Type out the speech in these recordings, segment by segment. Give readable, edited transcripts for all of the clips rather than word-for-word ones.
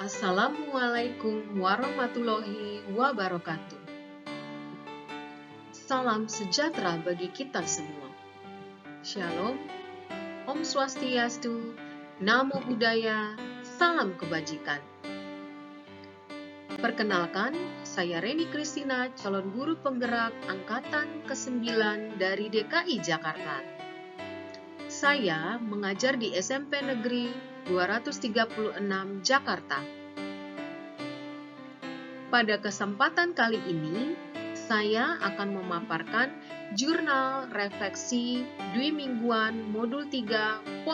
Assalamualaikum warahmatullahi wabarakatuh. Salam sejahtera bagi kita semua. Shalom, Om Swastiastu, Namo Buddhaya, salam kebajikan. Perkenalkan, saya Reni Kristina, calon guru penggerak angkatan ke-9 dari DKI Jakarta. Saya mengajar di SMP Negeri 236 Jakarta. Pada kesempatan kali ini, saya akan memaparkan Jurnal Refleksi Dwi Mingguan Modul 3.1.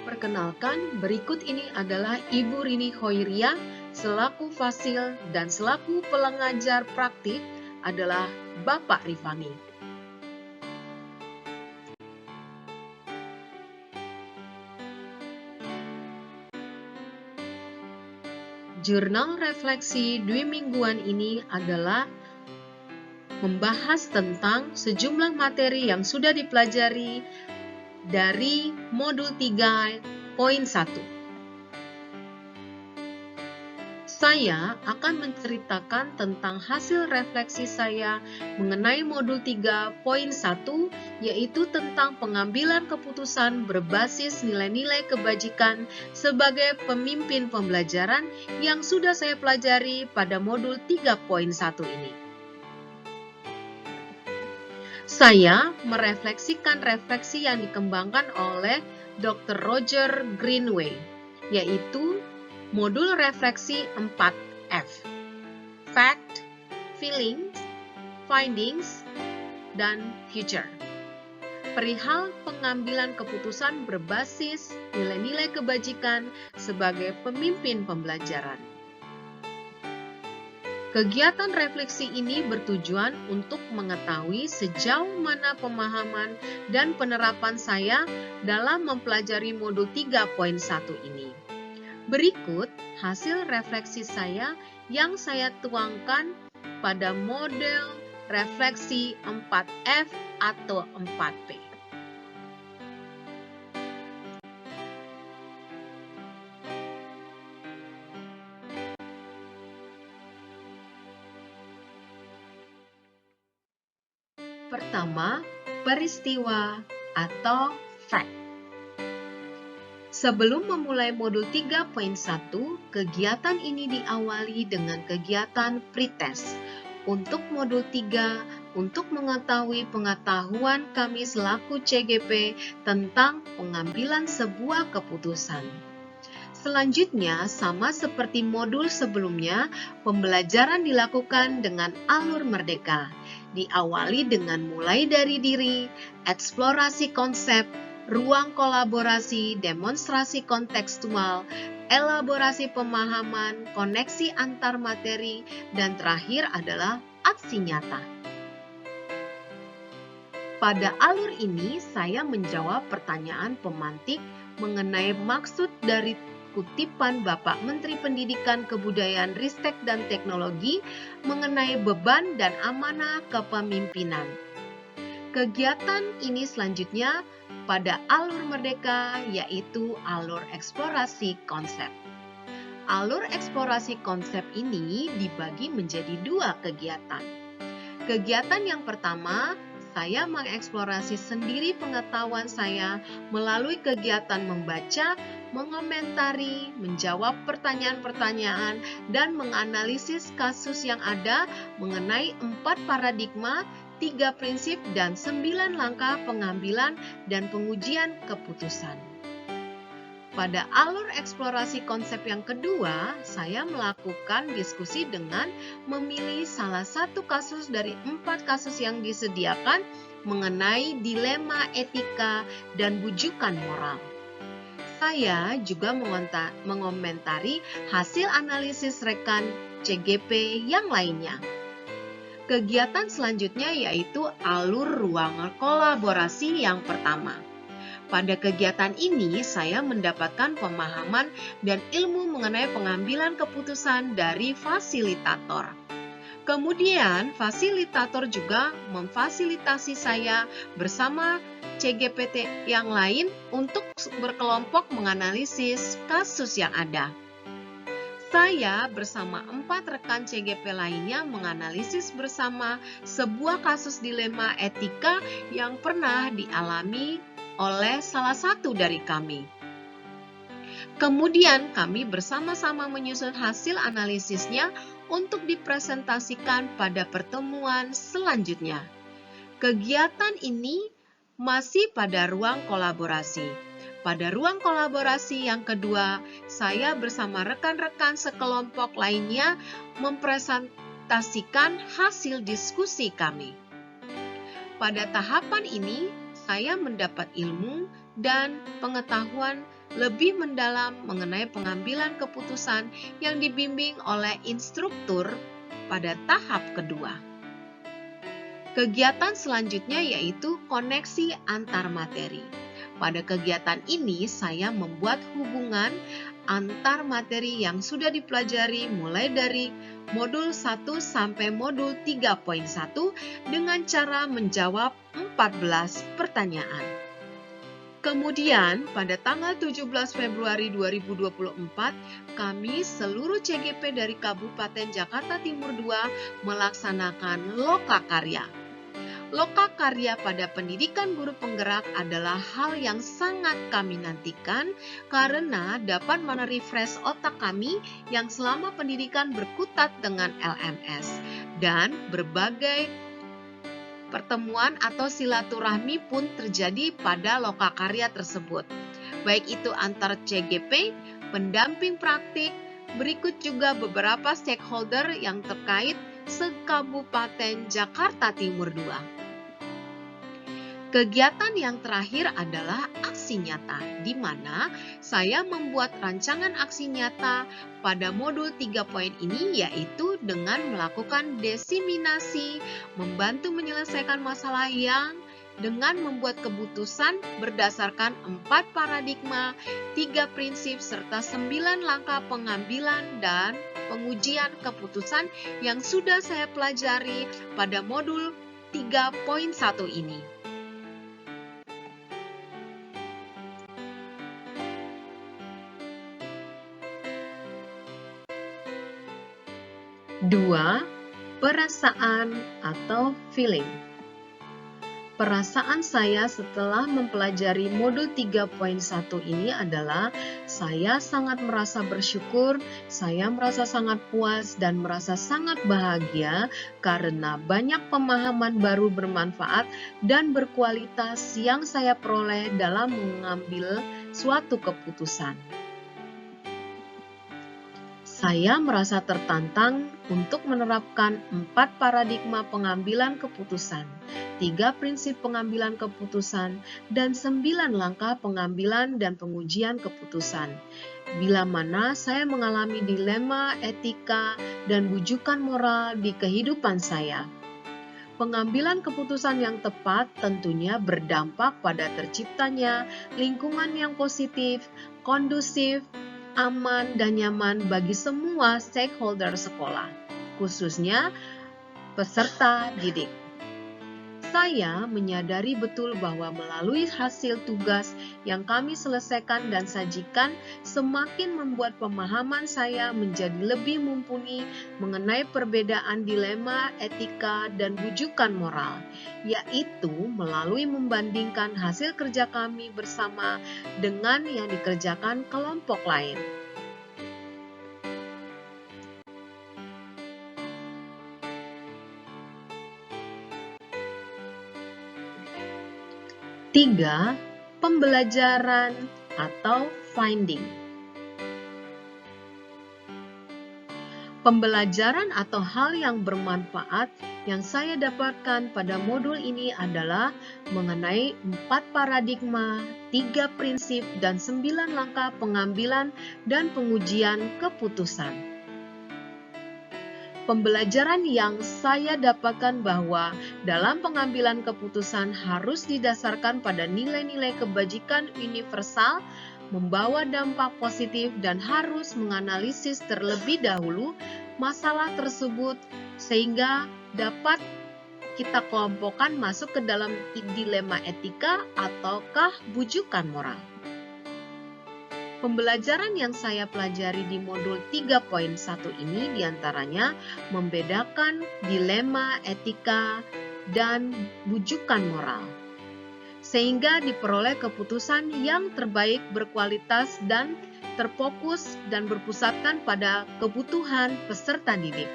Perkenalkan, berikut ini adalah Ibu Rini Khoiria selaku fasil dan selaku pengajar praktik adalah Bapak Rifani. Jurnal refleksi Dwi Mingguan ini adalah membahas tentang sejumlah materi yang sudah dipelajari dari modul 3.1. Saya akan menceritakan tentang hasil refleksi saya mengenai modul 3.1, yaitu tentang pengambilan keputusan berbasis nilai-nilai kebajikan sebagai pemimpin pembelajaran yang sudah saya pelajari pada modul 3.1 ini. Saya merefleksikan refleksi yang dikembangkan oleh Dr. Roger Greenway, yaitu modul refleksi 4F, Fact, Feelings, Findings, dan Future. Perihal pengambilan keputusan berbasis nilai-nilai kebajikan sebagai pemimpin pembelajaran. Kegiatan refleksi ini bertujuan untuk mengetahui sejauh mana pemahaman dan penerapan saya dalam mempelajari modul 3.1 ini. Berikut hasil refleksi saya yang saya tuangkan pada model refleksi 4F atau 4P. Pertama, peristiwa atau fact. Sebelum memulai modul 3.1, kegiatan ini diawali dengan kegiatan pretest. Untuk modul 3, untuk mengetahui pengetahuan kami selaku CGP tentang pengambilan sebuah keputusan. Selanjutnya, sama seperti modul sebelumnya, pembelajaran dilakukan dengan alur merdeka. Diawali dengan mulai dari diri, eksplorasi konsep, ruang kolaborasi, demonstrasi kontekstual, elaborasi pemahaman, koneksi antar materi, dan terakhir adalah aksi nyata. Pada alur ini, saya menjawab pertanyaan pemantik mengenai maksud dari kutipan Bapak Menteri Pendidikan, Kebudayaan, Ristek, dan Teknologi mengenai beban dan amanah kepemimpinan. Kegiatan ini selanjutnya pada alur merdeka, yaitu alur eksplorasi konsep. Alur eksplorasi konsep ini dibagi menjadi 2 kegiatan. Kegiatan yang pertama, saya mengeksplorasi sendiri pengetahuan saya melalui kegiatan membaca, mengomentari, menjawab pertanyaan-pertanyaan, dan menganalisis kasus yang ada mengenai 4 paradigma, 3 prinsip, dan 9 langkah pengambilan dan pengujian keputusan. Pada alur eksplorasi konsep yang kedua, saya melakukan diskusi dengan memilih salah satu kasus dari 4 kasus yang disediakan mengenai dilema etika dan bujukan moral. Saya juga mengomentari hasil analisis rekan CGP yang lainnya. Kegiatan selanjutnya yaitu alur ruang kolaborasi yang pertama. Pada kegiatan ini, saya mendapatkan pemahaman dan ilmu mengenai pengambilan keputusan dari fasilitator. Kemudian, fasilitator juga memfasilitasi saya bersama CGPT yang lain untuk berkelompok menganalisis kasus yang ada. Saya bersama 4 rekan CGP lainnya menganalisis bersama sebuah kasus dilema etika yang pernah dialami oleh salah satu dari kami. Kemudian kami bersama-sama menyusun hasil analisisnya untuk dipresentasikan pada pertemuan selanjutnya. Kegiatan ini masih pada ruang kolaborasi. Pada ruang kolaborasi yang kedua, saya bersama rekan-rekan sekelompok lainnya mempresentasikan hasil diskusi kami. Pada tahapan ini, saya mendapat ilmu dan pengetahuan lebih mendalam mengenai pengambilan keputusan yang dibimbing oleh instruktur pada tahap kedua. Kegiatan selanjutnya yaitu koneksi antar materi. Pada kegiatan ini, saya membuat hubungan antar materi yang sudah dipelajari mulai dari modul 1 sampai modul 3.1 dengan cara menjawab 14 pertanyaan. Kemudian, pada tanggal 17 Februari 2024, kami seluruh CGP dari Kabupaten Jakarta Timur II melaksanakan lokakarya. Lokakarya pada pendidikan guru penggerak adalah hal yang sangat kami nantikan karena dapat merefresh otak kami yang selama pendidikan berkutat dengan LMS dan berbagai pertemuan atau silaturahmi pun terjadi pada lokakarya tersebut. Baik itu antar CGP, pendamping praktik, berikut juga beberapa stakeholder yang terkait se-Kabupaten Jakarta Timur II. Kegiatan yang terakhir adalah aksi nyata, di mana saya membuat rancangan aksi nyata pada modul 3 poin ini, yaitu dengan melakukan diseminasi, membantu menyelesaikan masalah yang dengan membuat keputusan berdasarkan 4 paradigma, 3 prinsip, serta 9 langkah pengambilan dan pengujian keputusan yang sudah saya pelajari pada modul 3.1 ini. Dua, perasaan atau feeling. Perasaan saya setelah mempelajari modul 3.1 ini adalah saya sangat merasa bersyukur, saya merasa sangat puas dan merasa sangat bahagia karena banyak pemahaman baru bermanfaat dan berkualitas yang saya peroleh dalam mengambil suatu keputusan. Saya merasa tertantang untuk menerapkan 4 paradigma pengambilan keputusan, 3 prinsip pengambilan keputusan, dan 9 langkah pengambilan dan pengujian keputusan. Bila mana saya mengalami dilema etika dan bujukan moral di kehidupan saya. Pengambilan keputusan yang tepat tentunya berdampak pada terciptanya lingkungan yang positif, kondusif, aman dan nyaman bagi semua stakeholder sekolah, khususnya peserta didik. Saya menyadari betul bahwa melalui hasil tugas yang kami selesaikan dan sajikan semakin membuat pemahaman saya menjadi lebih mumpuni mengenai perbedaan dilema etika dan bujukan moral, yaitu melalui membandingkan hasil kerja kami bersama dengan yang dikerjakan kelompok lain. Tiga, pembelajaran atau finding. Pembelajaran atau hal yang bermanfaat yang saya dapatkan pada modul ini adalah mengenai 4 paradigma, 3 prinsip, dan 9 langkah pengambilan dan pengujian keputusan. Pembelajaran yang saya dapatkan bahwa dalam pengambilan keputusan harus didasarkan pada nilai-nilai kebajikan universal, membawa dampak positif dan harus menganalisis terlebih dahulu masalah tersebut sehingga dapat kita kelompokkan masuk ke dalam dilema etika ataukah bujukan moral. Pembelajaran yang saya pelajari di modul 3.1 ini diantaranya membedakan dilema etika dan bujukan moral, sehingga diperoleh keputusan yang terbaik, berkualitas, dan terfokus dan berpusatkan pada kebutuhan peserta didik.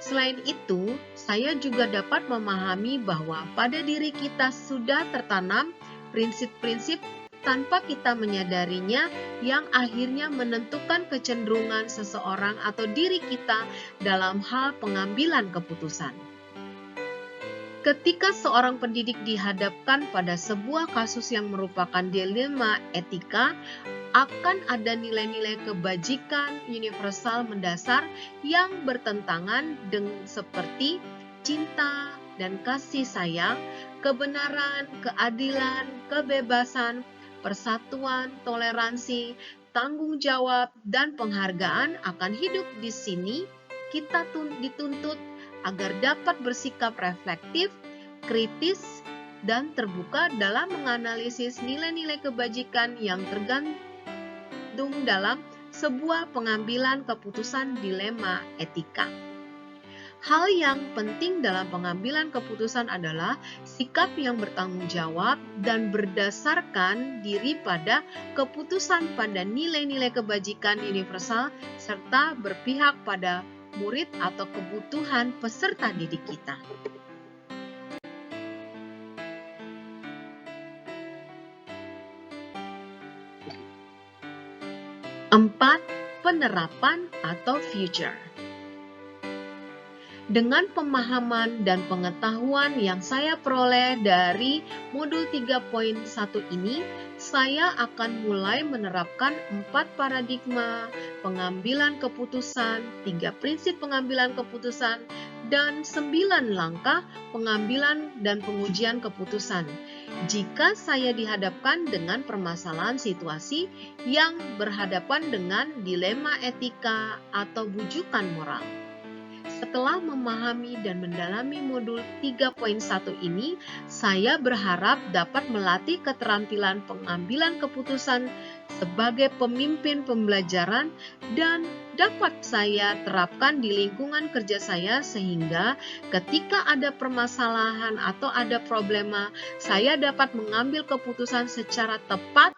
Selain itu, saya juga dapat memahami bahwa pada diri kita sudah tertanam prinsip-prinsip tanpa kita menyadarinya yang akhirnya menentukan kecenderungan seseorang atau diri kita dalam hal pengambilan keputusan. Ketika seorang pendidik dihadapkan pada sebuah kasus yang merupakan dilema etika, akan ada nilai-nilai kebajikan universal mendasar yang bertentangan dengan seperti cinta dan kasih sayang, kebenaran, keadilan, kebebasan, persatuan, toleransi, tanggung jawab, dan penghargaan akan hidup di sini. Kita dituntut agar dapat bersikap reflektif, kritis, dan terbuka dalam menganalisis nilai-nilai kebajikan yang tergantung dalam sebuah pengambilan keputusan dilema etika. Hal yang penting dalam pengambilan keputusan adalah sikap yang bertanggung jawab dan berdasarkan diri pada keputusan pada nilai-nilai kebajikan universal serta berpihak pada murid atau kebutuhan peserta didik kita. 4. Penerapan atau future. Dengan pemahaman dan pengetahuan yang saya peroleh dari modul 3.1 ini, saya akan mulai menerapkan 4 paradigma pengambilan keputusan, 3 prinsip pengambilan keputusan, dan 9 langkah pengambilan dan pengujian keputusan. Jika saya dihadapkan dengan permasalahan situasi yang berhadapan dengan dilema etika atau bujukan moral. Setelah memahami dan mendalami modul 3.1 ini, saya berharap dapat melatih keterampilan pengambilan keputusan sebagai pemimpin pembelajaran dan dapat saya terapkan di lingkungan kerja saya sehingga ketika ada permasalahan atau ada problema, saya dapat mengambil keputusan secara tepat,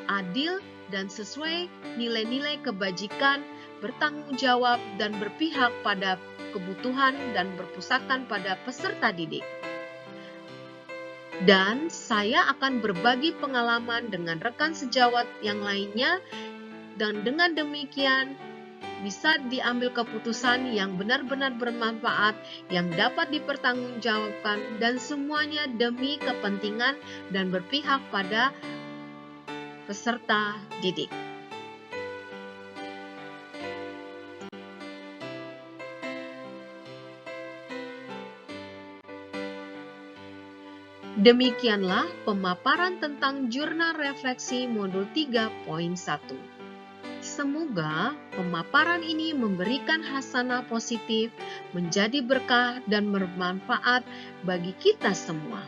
adil, dan sesuai nilai-nilai kebajikan, bertanggung jawab, dan berpihak pada kebutuhan dan berpusatkan pada peserta didik. Dan saya akan berbagi pengalaman dengan rekan sejawat yang lainnya, dan dengan demikian bisa diambil keputusan yang benar-benar bermanfaat, yang dapat dipertanggungjawabkan, dan semuanya demi kepentingan dan berpihak pada peserta didik. Demikianlah pemaparan tentang jurnal refleksi modul 3.1. Semoga pemaparan ini memberikan hasanah positif, menjadi berkah dan bermanfaat bagi kita semua.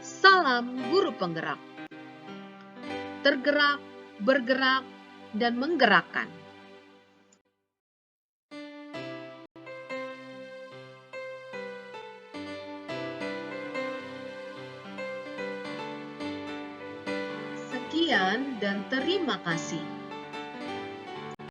Salam guru penggerak. Tergerak, bergerak, dan menggerakkan. Sekian dan terima kasih.